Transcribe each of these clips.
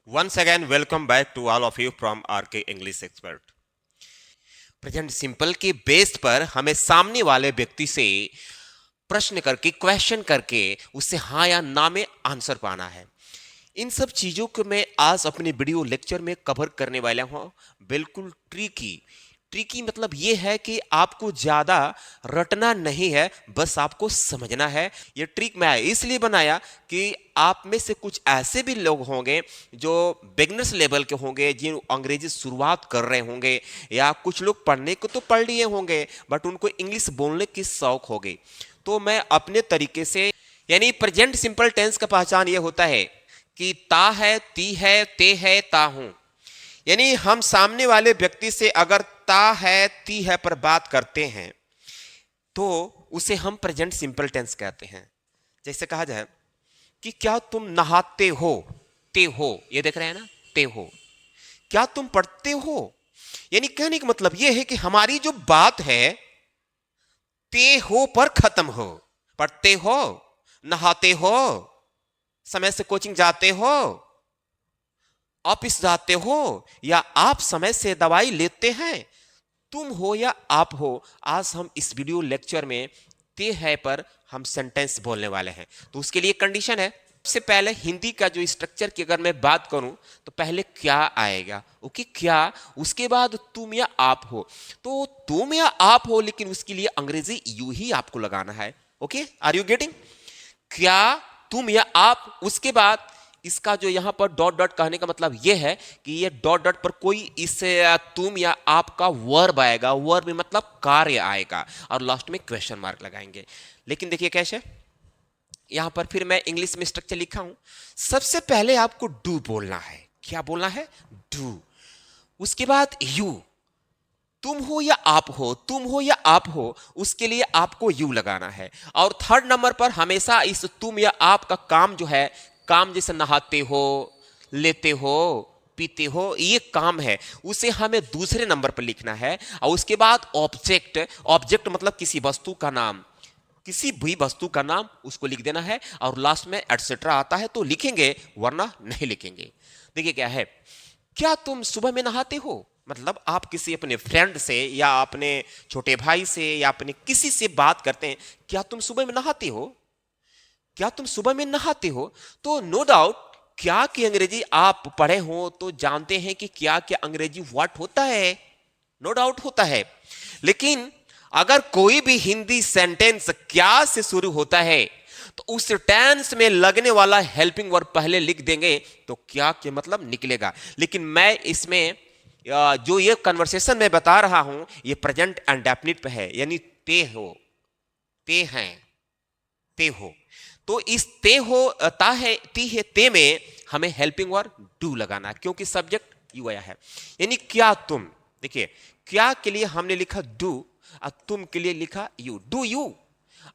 Once again, welcome back to all of you from RK English Expert. Present simple के base पर हमें सामने वाले व्यक्ति से प्रश्न करके क्वेश्चन करके उससे हाँ या ना में आंसर पाना है। इन सब चीज़ों को मैं आज अपने वीडियो लेक्चर में कवर करने वाला हूँ। बिल्कुल ट्रिकी ट्रिकी मतलब ये है कि आपको ज़्यादा रटना नहीं है, बस आपको समझना है। ये ट्रिक मैं इसलिए बनाया कि आप में से कुछ ऐसे भी लोग होंगे जो बिगनर्स लेवल के होंगे, जिन अंग्रेजी शुरुआत कर रहे होंगे, या कुछ लोग पढ़ने को तो पढ़ लिए होंगे बट उनको इंग्लिश बोलने की शौक होगी। तो मैं अपने तरीके से, यानी प्रेजेंट सिंपल टेंस का पहचान ये होता है कि ता है, ती है, ते है, ता हूं। यानी हम सामने वाले व्यक्ति से अगर ता है, ती है पर बात करते हैं तो उसे हम प्रेजेंट सिंपल टेंस कहते हैं। जैसे कहा जाए कि क्या तुम नहाते हो, ते हो, ये देख रहे हैं ना, ते हो। क्या तुम पढ़ते हो, यानी कहने का मतलब यह है कि हमारी जो बात है ते हो पर खत्म हो। पढ़ते हो, नहाते हो, समय से कोचिंग जाते हो, ऑफिस जाते हो, या आप समय से दवाई लेते हैं, तुम हो या आप हो। आज हम इस वीडियो लेक्चर में ते है पर हम सेंटेंस बोलने वाले हैं। तो उसके लिए कंडीशन है, सबसे पहले हिंदी का जो स्ट्रक्चर की अगर मैं बात करूं तो पहले क्या आएगा, ओके, क्या, उसके बाद तुम या आप हो। तो तुम या आप हो, लेकिन उसके लिए अंग्रेजी यू ही आपको लगाना है। Okay, are you getting? क्या, तुम या आप, उसके बाद इसका जो यहां पर डॉट डॉट कहने का मतलब यह है कि ये डॉट डॉट पर कोई इससे तुम या आपका वर्ब आएगा, वर्ब में मतलब कार्य आएगा, और लास्ट में क्वेश्चन मार्क लगाएंगे। लेकिन देखिए कैसे, यहां पर फिर मैं इंग्लिश में स्ट्रक्चर लिखा हूं। सबसे पहले आपको डू बोलना है। क्या बोलना है? डू। उसके बाद यू, तुम हो या आप हो, तुम हो या आप हो, उसके लिए आपको यू लगाना है। और थर्ड नंबर पर हमेशा इस तुम या आप का काम जो है, काम जैसे नहाते हो, लेते हो, पीते हो, ये काम है, उसे हमें दूसरे नंबर पर लिखना है। और उसके बाद ऑब्जेक्ट, ऑब्जेक्ट मतलब किसी वस्तु का नाम, किसी भी वस्तु का नाम उसको लिख देना है। और लास्ट में एटसेट्रा आता है तो लिखेंगे, वरना नहीं लिखेंगे। देखिए क्या है, क्या तुम सुबह में नहाते हो, मतलब आप किसी अपने फ्रेंड से या अपने छोटे भाई से या अपने किसी से बात करते हैं, क्या तुम सुबह में नहाते हो, क्या तुम सुबह में नहाते हो। तो नो डाउट क्या की अंग्रेजी आप पढ़े हो तो जानते हैं कि क्या क्या अंग्रेजी व्हाट होता है, नो डाउट होता है। लेकिन अगर कोई भी हिंदी सेंटेंस क्या से शुरू होता है तो उस टेंस में लगने वाला हेल्पिंग वर्ब पहले लिख देंगे तो क्या के मतलब निकलेगा। लेकिन मैं इसमें जो ये कन्वर्सेशन में बता रहा हूं ये प्रेजेंट एंड डेफिनिट पे है, यानी ते हो, ते हैं, ते हो। तो इस ते हो, ता है, ती है, ते में हमें हेल्पिंग वर्ब डू लगाना है, क्योंकि सब्जेक्ट यू आया है। यानी क्या तुम, देखिए क्या के लिए हमने लिखा डू और तुम के लिए लिखा यू, डू यू।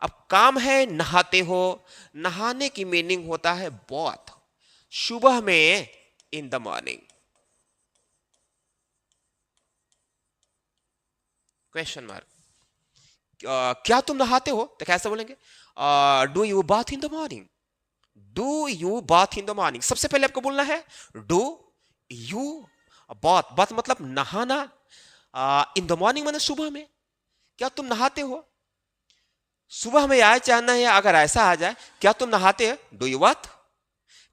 अब काम है नहाते हो, नहाने की मीनिंग होता है बॉथ, सुबह में, in the morning. Question mark, क्या तुम नहाते हो तो कैसे बोलेंगे? Do you bath in the morning, do you bath in the morning. सबसे पहले आपको बोलना है डू यू बाथ, बाथ मतलब नहाना, इन द मॉर्निंग माने सुबह में। क्या तुम नहाते हो, सुबह में आए चाहे ना है, अगर ऐसा आ जाए क्या तुम नहाते हैं, डू यू बाथ।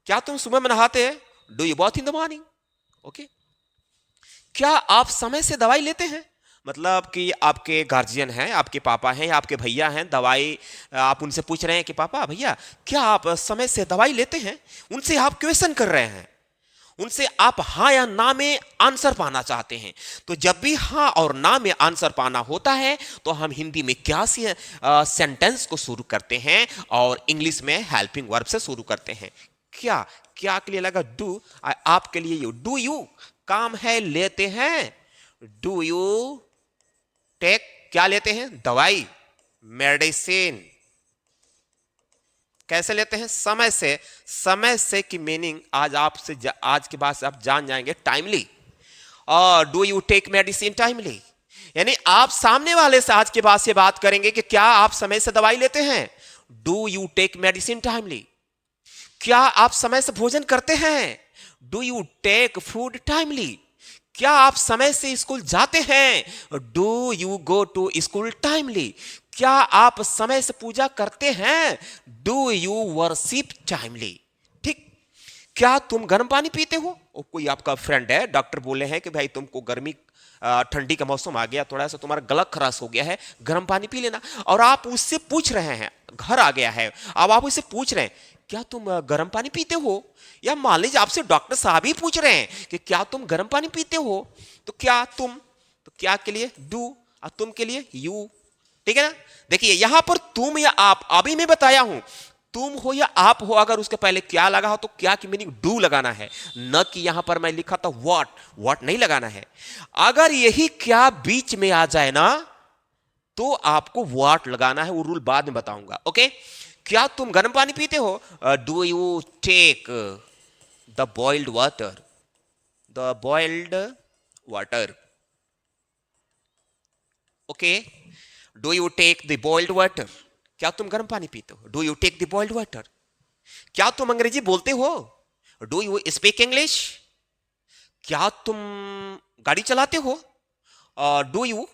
क्या तुम सुबह में नहाते हैं, do you bath in the morning. Okay. क्या आप समय से दवाई लेते हैं, मतलब कि आपके गार्जियन हैं, आपके पापा हैं या आपके भैया हैं, दवाई आप उनसे पूछ रहे हैं कि पापा भैया क्या आप समय से दवाई लेते हैं, उनसे आप क्वेश्चन कर रहे हैं, उनसे आप हाँ या ना में आंसर पाना चाहते हैं। तो जब भी हाँ और ना में आंसर पाना होता है तो हम हिंदी में क्या से सेंटेंस को शुरू करते हैं और इंग्लिश में हेल्पिंग वर्ब से शुरू करते हैं। क्या, क्या के लिए लगा डू, आपके लिए यू, डू यू काम है लेते हैं, डू यू टेक, क्या लेते हैं, दवाई, मेडिसिन। कैसे लेते हैं, समय से। समय से की मीनिंग आज आपसे आज के बाद से आप जान जाएंगे, टाइमली। और do you take medicine timely, यानी आप सामने वाले से आज के बाद से बात करेंगे कि क्या आप समय से दवाई लेते हैं, do you take medicine timely. क्या आप समय से भोजन करते हैं, do you take food timely, क्या आप समय से स्कूल जाते हैं? Do you go to school timely, क्या आप समय से पूजा करते हैं? Do you worship timely. ठीक, क्या तुम गर्म पानी पीते हो? कोई आपका फ्रेंड है, डॉक्टर बोले हैं कि भाई तुमको गर्मी ठंडी का मौसम आ गया, थोड़ा सा तुम्हारा गला खराश हो गया है, गर्म पानी पी लेना। और आप उससे पूछ रहे हैं, घर आ गया है, अब आप उससे पूछ रहे हैं क्या तुम गर्म पानी पीते हो? या मान लीजिए आपसे डॉक्टर साहब ही पूछ रहे हैं कि क्या तुम गर्म पानी पीते हो, तो क्या तुम, तो क्या के लिए डू और तुम के लिए यू। ठीक है ना? देखिए यहां पर तुम या आप, अभी मैं बताया हूं तुम हो या आप हो, अगर उसके पहले क्या लगा हो तो क्या की मीनिंग डू लगाना है, न कि यहां पर मैं लिखा था व्हाट नहीं लगाना है। अगर यही क्या बीच में आ जाए ना तो आपको व्हाट लगाना है, वो रूल बाद में बताऊंगा। ओके, क्या तुम गर्म पानी पीते हो? Do you take the boiled water, the boiled water. Okay, do you take the boiled water, क्या तुम गर्म पानी पीते हो? Do you take the boiled water. क्या तुम अंग्रेजी बोलते हो? डू यू स्पीक इंग्लिश, क्या तुम गाड़ी चलाते हो? Do you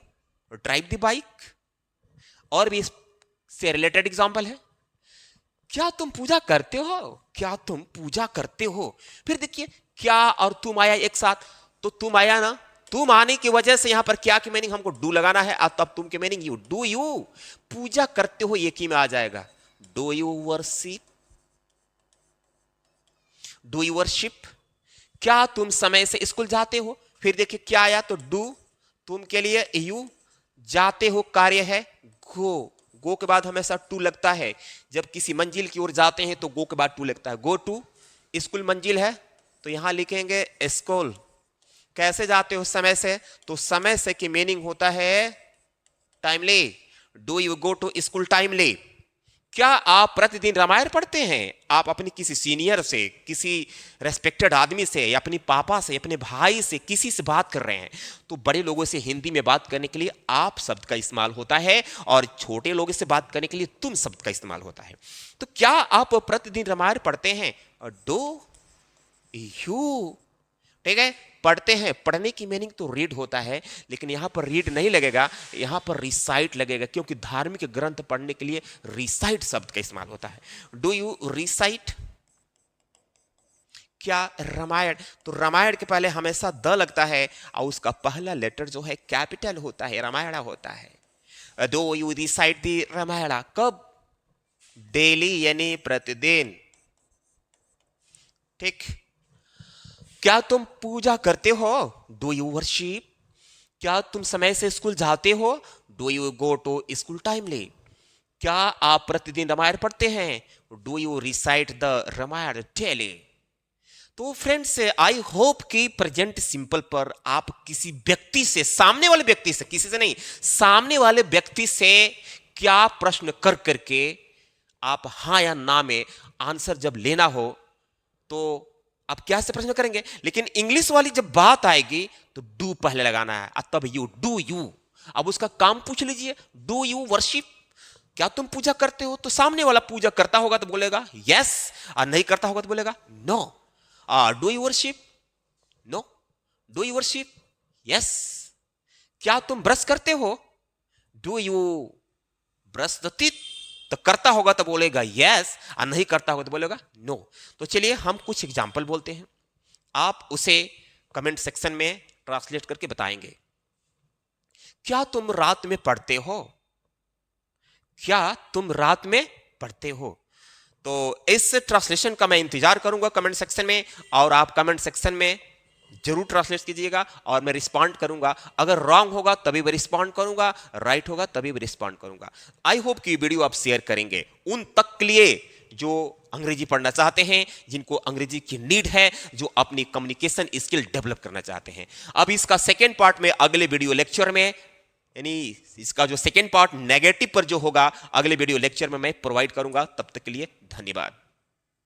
drive the bike. और भी इससे रिलेटेड एग्जांपल है, क्या तुम पूजा करते हो? क्या तुम पूजा करते हो। फिर देखिए क्या और तुम आया एक साथ, तो तुम आया ना, तुम आने की वजह से यहां पर क्या की मीनिंग हमको डू लगाना है, और तब तुम की मीनिंग यू। डू यू पूजा करते हो, एक ही में आ जाएगा। Do you worship, do you worship. क्या तुम समय से स्कूल जाते हो? फिर देखिए क्या आया, तो डू, तुम के लिए यू, जाते हो कार्य है गो, गो के बाद हमेशा टू लगता है। जब किसी मंजिल की ओर जाते हैं तो गो के बाद टू लगता है। गो टू, स्कूल मंजिल है तो यहां लिखेंगे स्कूल। कैसे जाते हो? समय से, तो समय से की मीनिंग होता है timely. Do you go to school timely. क्या आप प्रतिदिन रामायण पढ़ते हैं? आप अपनी किसी सीनियर से, किसी रेस्पेक्टेड आदमी से, या अपनी पापा से, अपने भाई से, किसी से बात कर रहे हैं, तो बड़े लोगों से हिंदी में बात करने के लिए आप शब्द का इस्तेमाल होता है, और छोटे लोगों से बात करने के लिए तुम शब्द का इस्तेमाल होता है। तो क्या आप प्रतिदिन रामायण पढ़ते हैं? डू यू, ठीक है, पढ़ते हैं। पढ़ने की मीनिंग तो रीड होता है, लेकिन यहां पर रीड नहीं लगेगा, यहां पर रिसाइट लगेगा, क्योंकि धार्मिक ग्रंथ पढ़ने के लिए रिसाइट शब्द का इस्तेमाल होता है। Do you recite. क्या रामायण, तो रामायण के पहले हमेशा द लगता है, और उसका पहला लेटर जो है कैपिटल होता है, रामायण होता है। डू यू रिसाइट दी रामायण, कब? डेली यानी प्रतिदिन। ठीक, क्या तुम पूजा करते हो? Do you worship. क्या तुम समय से स्कूल जाते हो? Do you go to school timely. क्या आप प्रतिदिन रामायण पढ़ते हैं? Do you recite the Ramayana daily. तो फ्रेंड्स, आई होप कि प्रेजेंट सिंपल पर आप किसी व्यक्ति से, सामने वाले व्यक्ति से, किसी से नहीं, सामने वाले व्यक्ति से क्या प्रश्न कर करके आप हाँ या ना में आंसर जब लेना हो तो आप क्या से प्रश्न करेंगे। लेकिन इंग्लिश वाली जब बात आएगी तो डू पहले लगाना है, तब यू, डू यू। अब उसका काम पूछ लीजिए, डू यू वर्शिप, क्या तुम पूजा करते हो? तो सामने वाला पूजा करता होगा तो बोलेगा यस, और नहीं करता होगा तो बोलेगा no. Do you worship, no. Do you worship, yes. क्या तुम ब्रश करते हो? Do you brush the teeth, तो करता होगा तो बोलेगा यस, और नहीं करता होगा तो बोलेगा नो। तो चलिए हम कुछ एग्जाम्पल बोलते हैं, आप उसे कमेंट सेक्शन में ट्रांसलेट करके बताएंगे। क्या तुम रात में पढ़ते हो? क्या तुम रात में पढ़ते हो? तो इस ट्रांसलेशन का मैं इंतजार करूंगा कमेंट सेक्शन में, और आप कमेंट सेक्शन में जरूर ट्रांसलेट कीजिएगा, और मैं रिस्पॉन्ड करूंगा। अगर रॉन्ग होगा तभी मैं रिस्पॉन्ड करूंगा, राइट होगा तभी मैं रिस्पॉन्ड करूंगा। आई होप कि वीडियो आप शेयर करेंगे उन तक के लिए जो अंग्रेजी पढ़ना चाहते हैं, जिनको अंग्रेजी की नीड है, जो अपनी कम्युनिकेशन स्किल डेवलप करना चाहते हैं। अब इसका सेकेंड पार्ट में अगले वीडियो लेक्चर में, यानी इसका जो सेकेंड पार्ट नेगेटिव पर जो होगा, अगले वीडियो लेक्चर में मैं प्रोवाइड करूंगा। तब तक के लिए धन्यवाद।